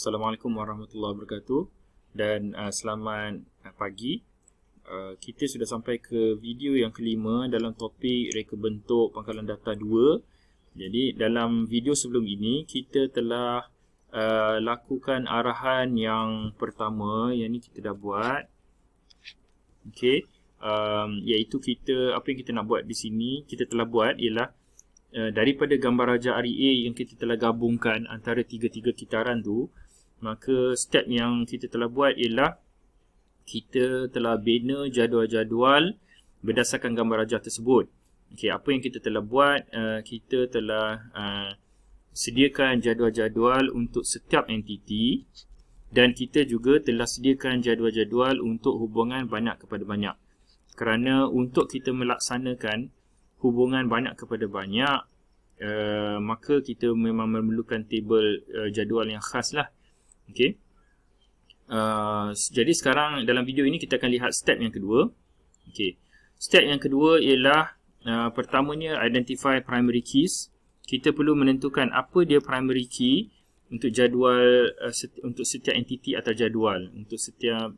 Assalamualaikum warahmatullahi wabarakatuh dan selamat pagi. Kita sudah sampai ke video yang kelima dalam topik reka bentuk pangkalan data 2. Jadi dalam video sebelum ini kita telah lakukan arahan yang pertama, yang ni kita dah buat. Okey, iaitu apa yang kita nak buat di sini, kita telah buat ialah daripada gambar raja REA yang kita telah gabungkan antara tiga-tiga kitaran tu, maka step yang kita telah buat ialah kita telah bina jadual-jadual berdasarkan gambar raja tersebut. Okey, apa yang kita telah buat, kita telah sediakan jadual-jadual untuk setiap entiti dan kita juga telah sediakan jadual-jadual untuk hubungan banyak kepada banyak. Kerana untuk kita melaksanakan hubungan banyak kepada banyak, maka kita memang memerlukan table jadual yang khas lah. Okay. Jadi sekarang dalam video ini kita akan lihat step yang kedua. Okay. Step yang kedua ialah pertamanya identify primary keys. Kita perlu menentukan apa dia primary key untuk jadual, untuk setiap entiti atau jadual. Untuk setiap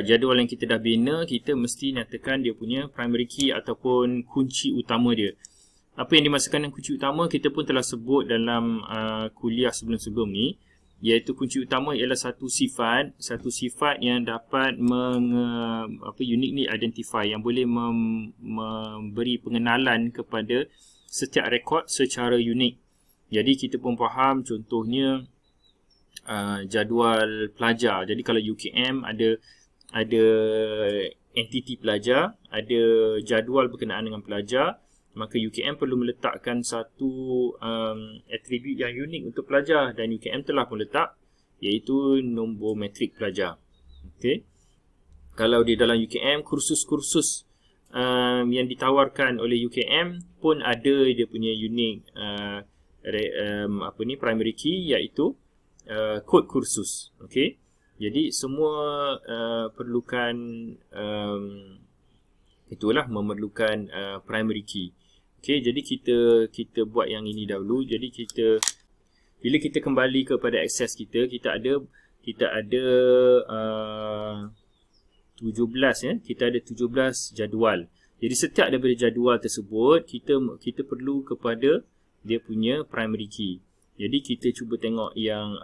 jadual yang kita dah bina, kita mesti nyatakan dia punya primary key ataupun kunci utama dia. Apa yang dimaksudkan dengan kunci utama, kita pun telah sebut dalam kuliah sebelum-sebelum ni, iaitu kunci utama ialah satu sifat yang dapat uniquely identify, yang boleh memberi pengenalan kepada setiap rekod secara unik. Jadi kita pun faham contohnya jadual pelajar. Jadi kalau UKM ada entiti pelajar, ada jadual berkenaan dengan pelajar, maka UKM perlu meletakkan satu atribut yang unik untuk pelajar, dan UKM telah pun letak, iaitu nombor metrik pelajar. Okay. Kalau di dalam UKM, kursus-kursus yang ditawarkan oleh UKM pun ada dia punya unik primary key, iaitu kod kursus. Okay. Jadi semua memerlukan primary key. Okey, jadi kita buat yang ini dahulu. Jadi bila kita kembali kepada akses kita ada 17 ya. Kita ada 17 jadual. Jadi setiap daripada jadual tersebut kita perlu kepada dia punya primary key. Jadi kita cuba tengok yang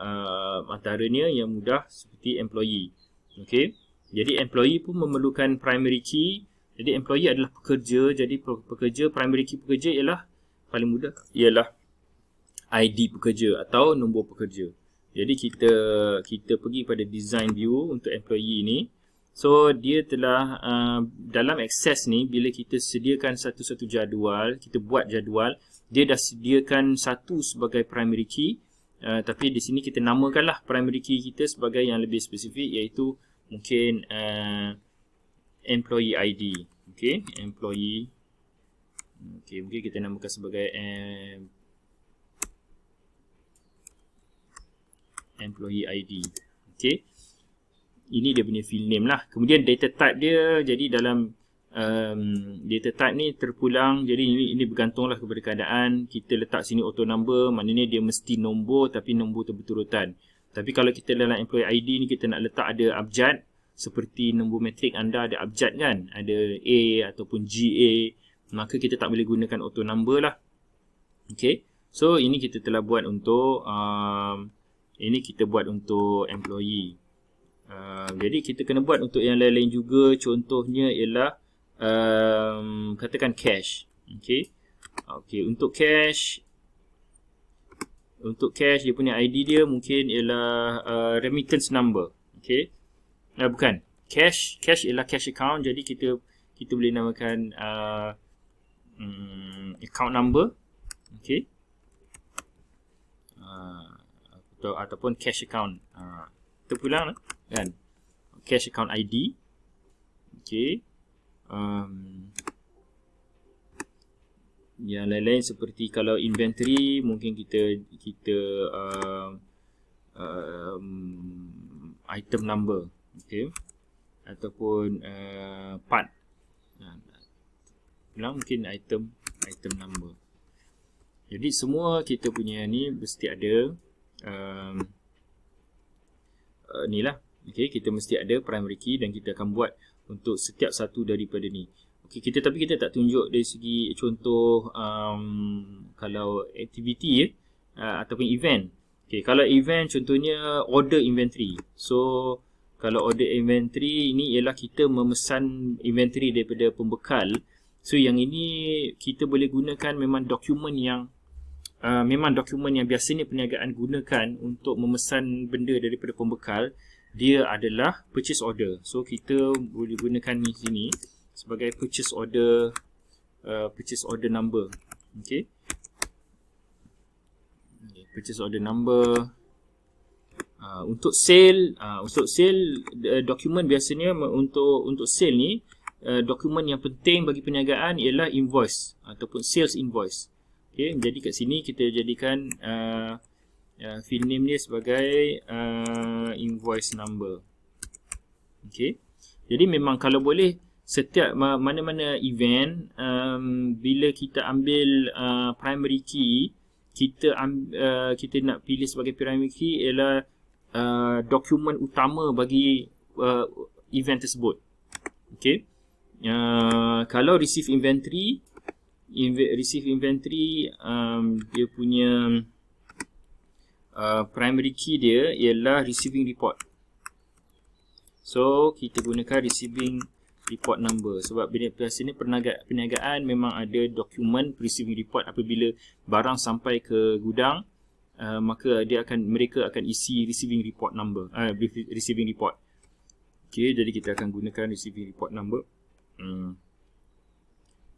antaranya yang mudah seperti employee. Okey. Jadi employee pun memerlukan primary key. Jadi employee adalah pekerja. Jadi primary key pekerja ialah paling mudah, ialah ID pekerja atau nombor pekerja. Jadi kita pergi pada design view untuk employee ni. So dia telah dalam akses ni, bila kita sediakan satu-satu jadual, kita buat jadual, dia dah sediakan satu sebagai primary key, tapi di sini kita namakanlah primary key kita sebagai yang lebih spesifik, iaitu mungkin employee ID. Okey, employee. Okey, mungkin kita namakan sebagai employee ID. Okey. Ini dia punya field name lah. Kemudian data type dia, jadi dalam data type ni terpulang, jadi ini bergantunglah kepada keadaan. Kita letak sini auto number, maknanya dia mesti nombor tapi nombor berturutan. Tapi kalau kita dalam employee ID ni kita nak letak ada abjad, seperti nombor metrik anda ada abjad kan, ada A ataupun GA, maka kita tak boleh gunakan auto number lah. Okay, so ini kita telah buat untuk employee. Jadi kita kena buat untuk yang lain-lain juga. Contohnya ialah katakan cash. Okay, untuk cash dia punya ID dia mungkin ialah remittance number. Okay, bukan cash ialah cash account. Jadi kita boleh namakan account number. Okay, ataupun cash account. Terpulang lah kan, cash account ID. Okay, yang lain-lain seperti kalau inventory, mungkin kita item number. Okay, ataupun part, mungkin item number. Jadi semua kita punya ni mesti ada ni lah. Okay, kita mesti ada primary key dan kita akan buat untuk setiap satu daripada ni. Okay, tapi kita tak tunjuk dari segi contoh kalau activity ataupun event. Okay, kalau event contohnya order inventory. So kalau order inventory ini ialah kita memesan inventory daripada pembekal. So yang ini kita boleh gunakan memang dokumen yang biasanya perniagaan gunakan untuk memesan benda daripada pembekal. Dia adalah purchase order. So kita boleh gunakan ni sini sebagai purchase order number. Okay. Purchase order number. Untuk sale, dokumen biasanya untuk sale ni, dokumen yang penting bagi perniagaan ialah invoice ataupun sales invoice. Okay, jadi kat sini kita jadikan field name dia sebagai invoice number. Okay, jadi memang kalau boleh setiap mana-mana event, bila kita ambil primary key, kita nak pilih sebagai primary key ialah dokumen utama bagi event tersebut. Okay, kalau receive inventory, dia punya primary key dia ialah receiving report. So kita gunakan receiving report number sebab biasanya perniagaan memang ada dokumen receiving report. Apabila barang sampai ke gudang, maka mereka akan isi receiving report number, receiving report. Okay, jadi kita akan gunakan receiving report number.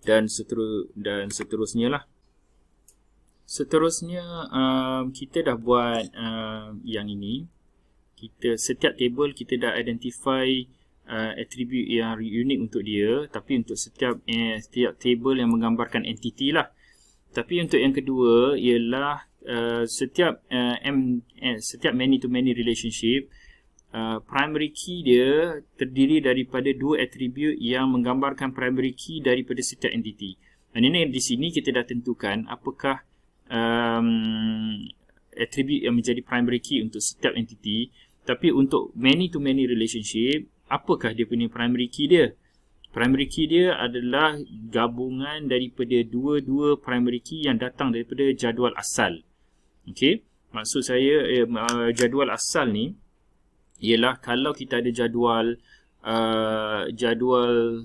Dan seterusnya lah. Seterusnya kita dah buat yang ini. Setiap table kita dah identify attribute yang unik untuk dia, tapi untuk setiap table yang menggambarkan entity lah. Tapi untuk yang kedua ialah setiap many to many relationship, primary key dia terdiri daripada dua attribute yang menggambarkan primary key daripada setiap entity. Dan ini di sini kita dah tentukan apakah attribute yang menjadi primary key untuk setiap entity. Tapi untuk many to many relationship, apakah dia punya primary key dia? Primary key dia adalah gabungan daripada dua-dua primary key yang datang daripada jadual asal. Okey, maksud saya jadual asal ni ialah kalau kita ada jadual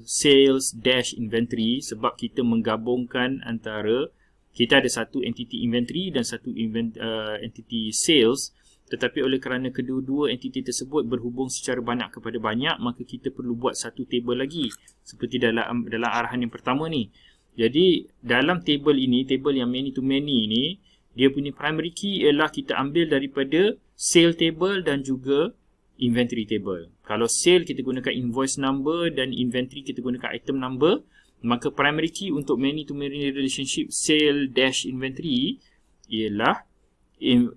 sales dash inventory, sebab kita menggabungkan antara, kita ada satu entity inventory dan satu entity sales, tetapi oleh kerana kedua-dua entiti tersebut berhubung secara banyak kepada banyak, maka kita perlu buat satu table lagi seperti dalam arahan yang pertama ni. Jadi dalam table ini, table yang many to many ni, dia punya primary key ialah kita ambil daripada sale table dan juga inventory table. Kalau sale kita gunakan invoice number dan inventory kita gunakan item number, maka primary key untuk many to many relationship sale dash inventory ialah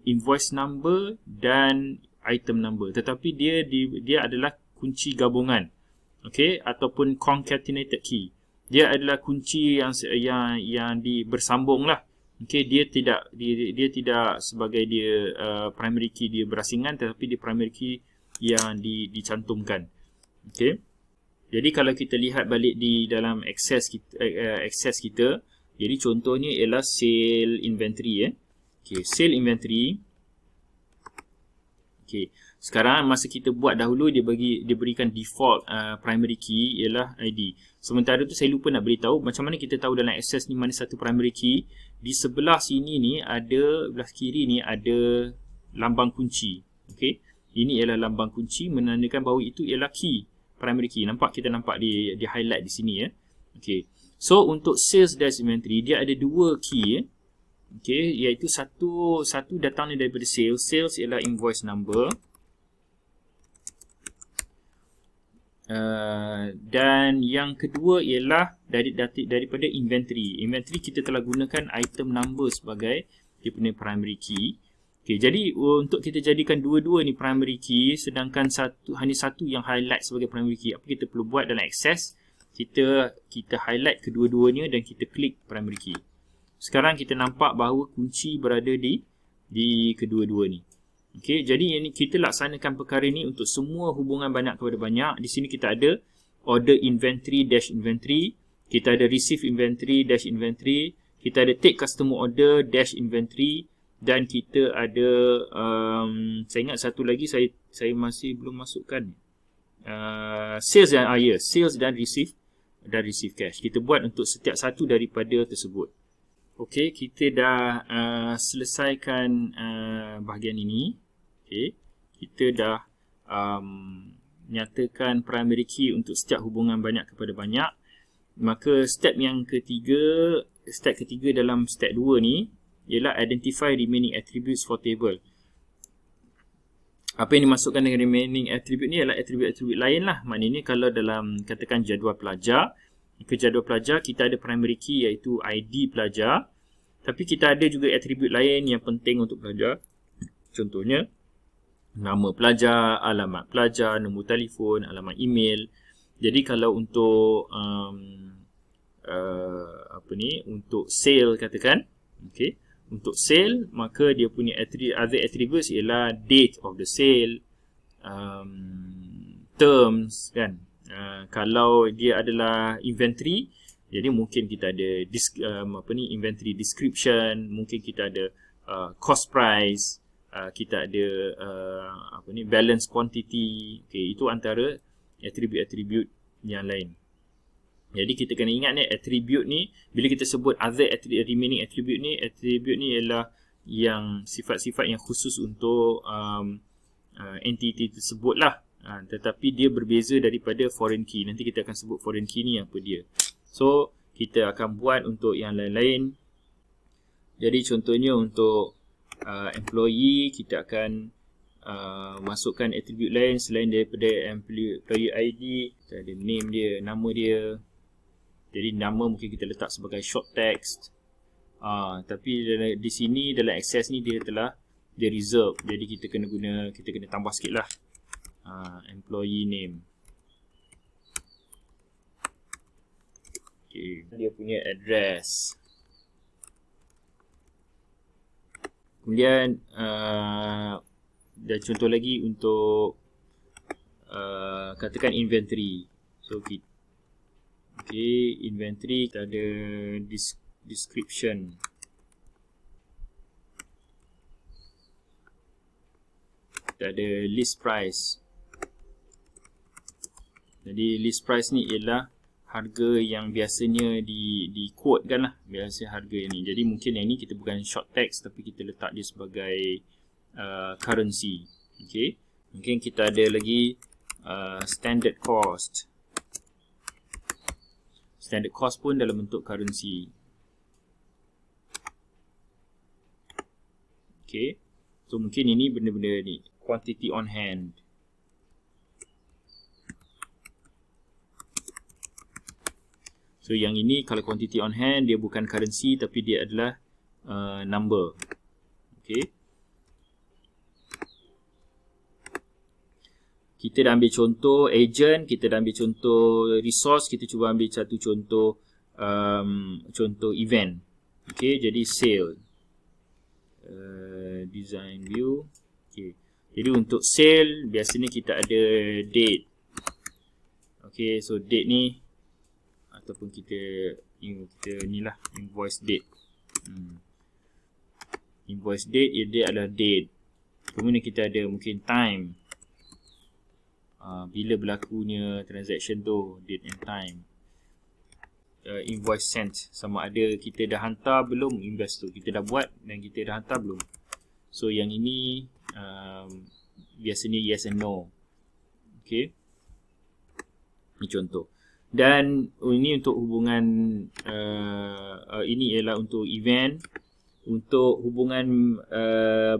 invoice number dan item number. Tetapi dia adalah kunci gabungan. Okey, ataupun concatenated key. Dia adalah kunci yang bersambung lah. Okey, dia tidak sebagai dia primary key dia berasingan, tetapi dia primary key yang dicantumkan. Okey. Jadi kalau kita lihat balik di dalam access kita, jadi contohnya ialah sale inventory Okey, sale inventory. Okey, sekarang masa kita buat dahulu dia berikan default primary key ialah ID. Sementara tu saya lupa nak beritahu macam mana kita tahu dalam access ni mana satu primary key. Di sebelah sini ni ada, belah kiri ni ada lambang kunci. Okey. Ini ialah lambang kunci menandakan bahawa itu ialah key, primary key. Kita nampak di highlight di sini Okey. So untuk sales dash inventory dia ada dua key Okey, iaitu satu datangnya daripada sales. Sales ialah invoice number. Dan yang kedua ialah daripada inventory. Inventory kita telah gunakan item number sebagai dia punya primary key. Okay, jadi untuk kita jadikan dua-dua ni primary key, sedangkan hanya satu yang highlight sebagai primary key, apa kita perlu buat dalam access? Kita highlight kedua-duanya dan kita klik primary key. Sekarang kita nampak bahawa kunci berada di kedua-dua ni. Okey, jadi ini kita laksanakan perkara ini untuk semua hubungan banyak kepada banyak. Di sini kita ada order inventory dash inventory, kita ada receive inventory dash inventory, kita ada take customer order dash inventory, dan kita ada saya ingat satu lagi saya masih belum masukkan sales dan sales dan receive cash. Kita buat untuk setiap satu daripada tersebut. Okey, kita dah selesaikan bahagian ini. Okey, kita dah nyatakan primary key untuk setiap hubungan banyak kepada banyak. Maka step ketiga dalam step 2 ni ialah identify remaining attributes for table. Apa yang dimasukkan dengan remaining attribute ni adalah attribute-attribute lain lah. Maknanya kalau dalam katakan jadual pelajar, ke jadual pelajar kita ada primary key iaitu ID pelajar. Tapi kita ada juga attribute lain yang penting untuk pelajar. Contohnya nama pelajar, alamat pelajar, nombor telefon, alamat email. Jadi kalau untuk untuk sale katakan, okey, untuk sale maka dia punya other attributes ialah date of the sale, terms kan. Kalau dia adalah inventory, jadi mungkin kita ada inventory description, mungkin kita ada cost price, kita ada balance quantity. Okey, itu antara attribute-attribute yang lain. Jadi kita kena ingat ni, attribute ni bila kita sebut other remaining attribute ni ialah yang sifat-sifat yang khusus untuk entity tersebut lah. Tetapi dia berbeza daripada foreign key. Nanti kita akan sebut foreign key ni apa dia. So kita akan buat untuk yang lain-lain. Jadi contohnya untuk employee, kita akan masukkan attribute lain selain daripada employee ID. Kita ada name dia, nama dia. Jadi nama mungkin kita letak sebagai short text. Tapi di sini dalam access ni dia reserve. Jadi kita kena tambah sikit lah. Employee name. Okay. Dia punya address. Kemudian dan contoh lagi untuk katakan inventory. So inventory kita ada description. Kita ada list price. Jadi list price ni ialah harga yang biasanya di quote kan lah. Biasa harga ni. Jadi mungkin yang ni kita bukan short text tapi kita letak dia sebagai currency. Okay. Mungkin kita ada lagi standard cost. Standard cost pun dalam bentuk currency. Okay. So mungkin ini benda-benda ni. Quantity on hand. So yang ini kalau quantity on hand dia bukan currency tapi dia adalah number. Okay. Kita dah ambil contoh agent, kita dah ambil contoh resource, kita cuba ambil satu contoh contoh event. Okay, jadi sale. Design view. Okay. Jadi untuk sale biasanya kita ada date. Okay, so date ni ataupun kita ni lah invoice date. Invoice date dia adalah date. Kemudian kita ada mungkin time. Bila berlakunya transaction tu, date and time. Invoice sent, sama ada kita dah hantar belum invoice tu, kita dah buat dan kita dah hantar belum. So yang ini biasanya yes and no. Okay, ini contoh. Dan ini untuk hubungan ini ialah untuk event. Untuk hubungan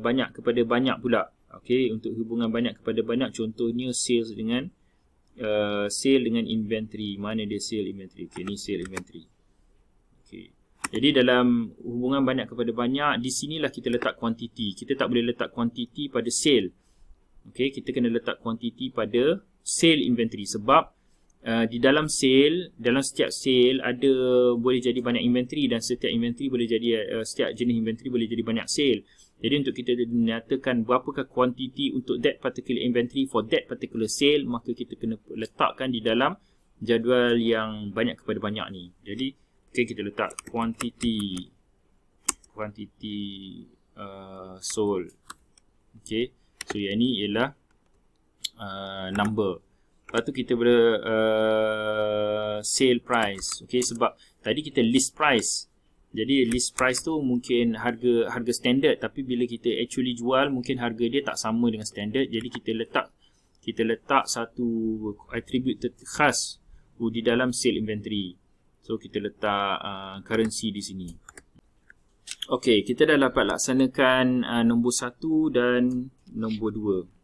banyak kepada banyak pula. Okay, untuk hubungan banyak kepada banyak, contohnya sales dengan sale dengan inventory. Mana dia sale inventory? Okay, ni sale inventory. Okay. Jadi dalam hubungan banyak kepada banyak, di sinilah kita letak quantity. Kita tak boleh letak quantity pada sale. Okay, kita kena letak quantity pada sale inventory sebab di dalam sale, dalam setiap sale boleh jadi banyak inventory dan setiap inventory boleh jadi setiap jenis inventory boleh jadi banyak sale. Jadi untuk kita menyatakan berapakah kuantiti untuk that particular inventory for that particular sale, maka kita kena letakkan di dalam jadual yang banyak kepada banyak ni. Jadi kita letak quantity sold. So yang ni ialah number. Lepas tu kita boleh sale price. Sebab tadi kita list price. Jadi list price tu mungkin harga standard, tapi bila kita actually jual mungkin harga dia tak sama dengan standard. Jadi kita letak satu attribute khas di dalam sale inventory. So kita letak currency di sini. Kita dah dapat laksanakan nombor 1 dan nombor 2.